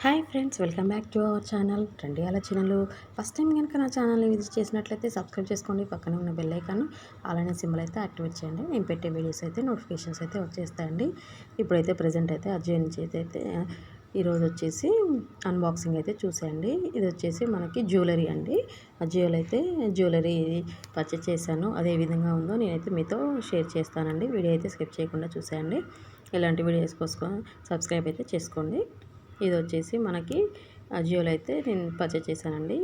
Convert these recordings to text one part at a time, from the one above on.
Hi friends, welcome back to our channel trendy ఆలోచనలు. First time కనుక నా ఛానల్ని విజిట్ చేసినట్లయితే సబ్స్క్రైబ్ చేసుకోండి. పక్కన ఉన్న బెల్ ఐకాన్ అలానే సింబల్ అయితే యాక్టివేట్ చేయండి. నేను పెట్టే వీడియోస్ అయితే నోటిఫికేషన్స్ అయితే వచ్చేస్తాయండి. ఇప్పుడైతే ప్రజెంట్ అయితే అజయ్ నుంచి అయితే ఈరోజు వచ్చేసి అన్బాక్సింగ్ అయితే చూసేయండి. ఇది వచ్చేసి మనకి జ్యువెలరీ అండి. అజయోలో అయితే జ్యువెలరీ పర్చేస్ చేశాను. అదే విధంగా ఉందో నేనైతే మీతో షేర్ చేస్తానండి. వీడియో అయితే స్కిప్ చేయకుండా చూసేయండి. ఇలాంటి వీడియోస్ కోసం సబ్స్క్రైబ్ అయితే చేసుకోండి. ఇది వచ్చేసి మనకి అజియోలో అయితే నేను పర్చేస్ చేశానండి.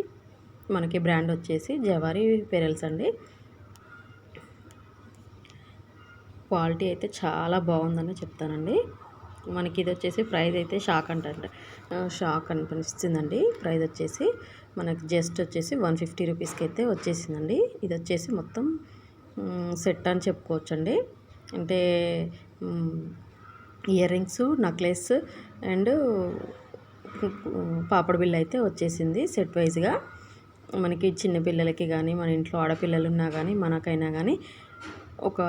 మనకి బ్రాండ్ వచ్చేసి జవారీ పెరల్స్ అండి. క్వాలిటీ అయితే చాలా బాగుందని చెప్తానండి. మనకి ఇది వచ్చేసి ప్రైస్ అయితే షాక్ అనిపిస్తుందండి. ప్రైస్ వచ్చేసి మనకి జస్ట్ వచ్చేసి 150 రూపీస్కి అయితే వచ్చేసిందండి. ఇది వచ్చేసి మొత్తం సెట్ అని చెప్పుకోవచ్చండి. అంటే ఇయర్ రింగ్స్, నెక్లెస్ అండ్ పాపడ బిళ్ళ అయితే వచ్చేసింది సెట్ వైజ్గా. మనకి చిన్న పిల్లలకి కానీ, మన ఇంట్లో ఆడపిల్లలు ఉన్నా కానీ, మనకైనా కానీ ఒక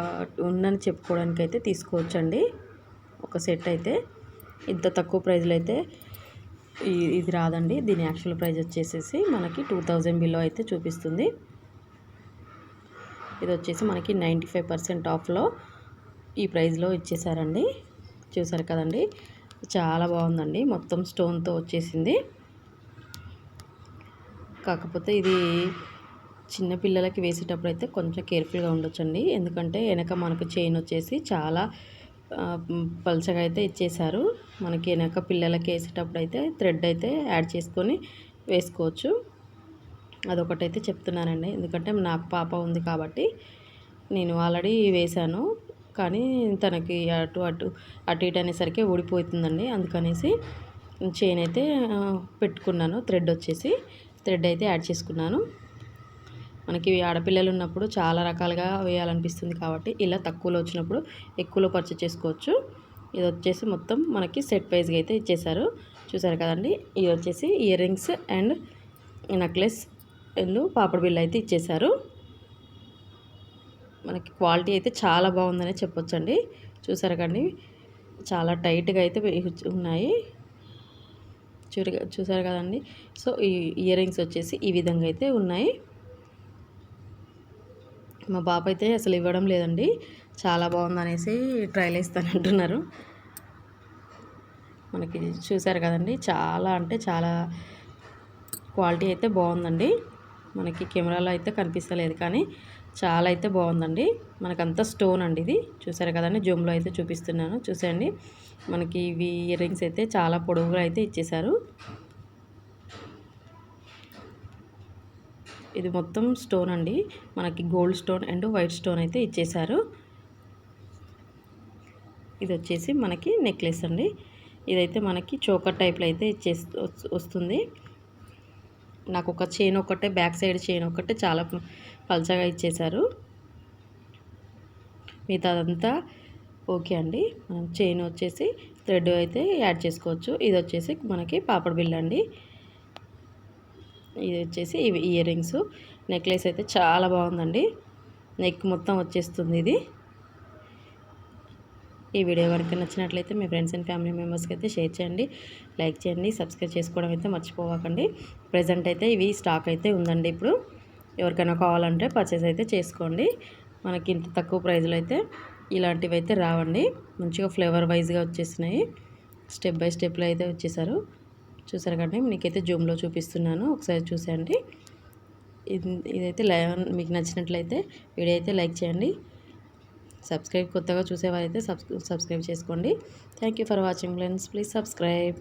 ఉందని చెప్పుకోవడానికి అయితే తీసుకోవచ్చండి. ఒక సెట్ అయితే ఇంత తక్కువ ప్రైస్లో అయితే ఇది రాదండి. దీని యాక్చువల్ ప్రైస్ వచ్చేసేసి మనకి 2000 బిలో అయితే చూపిస్తుంది. ఇది వచ్చేసి మనకి 95% ఆఫ్లో ఈ ప్రైస్లో ఇచ్చేసారండి. చూసారు కదండి, చాలా బాగుందండి. మొత్తం స్టోన్తో వచ్చేసింది. కాకపోతే ఇది చిన్న పిల్లలకి వేసేటప్పుడు అయితే కొంచెం కేర్ఫుల్గా ఉండొచ్చండి. ఎందుకంటే వెనక మనకు చైన్ వచ్చేసి చాలా పల్చగా అయితే ఇచ్చేసారు. మనకి వెనక పిల్లలకి వేసేటప్పుడు అయితే థ్రెడ్ అయితే యాడ్ చేసుకొని వేసుకోవచ్చు. అదొకటైతే చెప్తున్నానండి. ఎందుకంటే నాకు పాప ఉంది కాబట్టి నేను ఆల్రెడీ వేశాను. కానీ తనకి అటు ఇటు అనేసరికి ఊడిపోతుందండి. అందుకనేసి చైన్ అయితే పెట్టుకున్నాను. థ్రెడ్ అయితే యాడ్ చేసుకున్నాను. మనకి ఆడపిల్లలు ఉన్నప్పుడు చాలా రకాలుగా వేయాలనిపిస్తుంది కాబట్టి ఇలా తక్కువలో వచ్చినప్పుడు ఎక్కువలో పర్చేస్ చేసుకోవచ్చు. ఇది వచ్చేసి మొత్తం మనకి సెట్ వైజ్గా అయితే ఇచ్చేసారు. చూసారు కదండి, ఇది వచ్చేసి earrings and necklace and పాపడ బిళ్ళ అయితే ఇచ్చేసారు. మనకి క్వాలిటీ అయితే చాలా బాగుందనే చెప్పొచ్చండి. చూసారు కండి, చాలా టైట్గా అయితే ఉన్నాయి. చూసారు కదండి. సో ఈ ఇయర్ రింగ్స్ వచ్చేసి ఈ విధంగా అయితే ఉన్నాయి. మా పాప అయితే అసలు ఇవ్వడం లేదండి. చాలా బాగుందనేసి ట్రైల్ వేస్తానంటున్నారు. మనకి చూసారు కదండి, చాలా అంటే చాలా క్వాలిటీ అయితే బాగుందండి. మనకి కెమెరాలో అయితే కనిపిస్తలేదు కానీ చాలా అయితే బాగుందండి. మనకంతా స్టోన్ అండి. ఇది చూసారు కదండి, జూమ్లో అయితే చూపిస్తున్నాను. చూసేయండి, మనకి ఇవి ఇయర్ రింగ్స్ అయితే చాలా పొడవుగా అయితే ఇచ్చేసారు. ఇది మొత్తం స్టోన్ అండి. మనకి gold stone and white stone అయితే ఇచ్చేసారు. ఇది వచ్చేసి మనకి నెక్లెస్ అండి. ఇదైతే మనకి చోకర్ టైప్లో అయితే వస్తుంది. నాకు ఒక చైన్ ఒకటే, బ్యాక్ సైడ్ చైన్ ఒకటే చాలా పల్చగా ఇచ్చేసారు. మిగతా అదంతా ఓకే అండి. మనం చైన్ వచ్చేసి థ్రెడ్ అయితే యాడ్ చేసుకోవచ్చు. ఇది వచ్చేసి మనకి పాపడ బిళ్ళ అండి. ఇది వచ్చేసి ఇవి ఇయర్ రింగ్స్. నెక్లెస్ అయితే చాలా బాగుందండి. నెక్ మొత్తం వచ్చేస్తుంది ఇది. ఈ వీడియో కనుక నచ్చినట్లయితే మీ ఫ్రెండ్స్ అండ్ ఫ్యామిలీ మెంబర్స్కి అయితే షేర్ చేయండి, లైక్ చేయండి, సబ్స్క్రైబ్ చేసుకోవడం అయితే మర్చిపోవకండి. ప్రజెంట్ అయితే ఇవి స్టాక్ అయితే ఉందండి. ఇప్పుడు ఎవరికైనా కావాలంటే పర్చేస్ అయితే చేసుకోండి. మనకి ఇంత తక్కువ ప్రైస్లో అయితే ఇలాంటివి అయితే రావండి. మంచిగా ఫ్లేవర్ వైజ్గా వచ్చేసినాయి. స్టెప్ బై స్టెప్లో అయితే వచ్చేసారు. చూసారు కానీ మీకైతే జూమ్లో చూపిస్తున్నాను, ఒకసారి చూసేయండి. ఇదైతే మీకు నచ్చినట్లయితే వీడియో అయితే లైక్ చేయండి. కొత్తగా చూసేవారైతే సబ్స్క్రైబ్ చేసుకోండి. Thank you for watching friends. Please subscribe.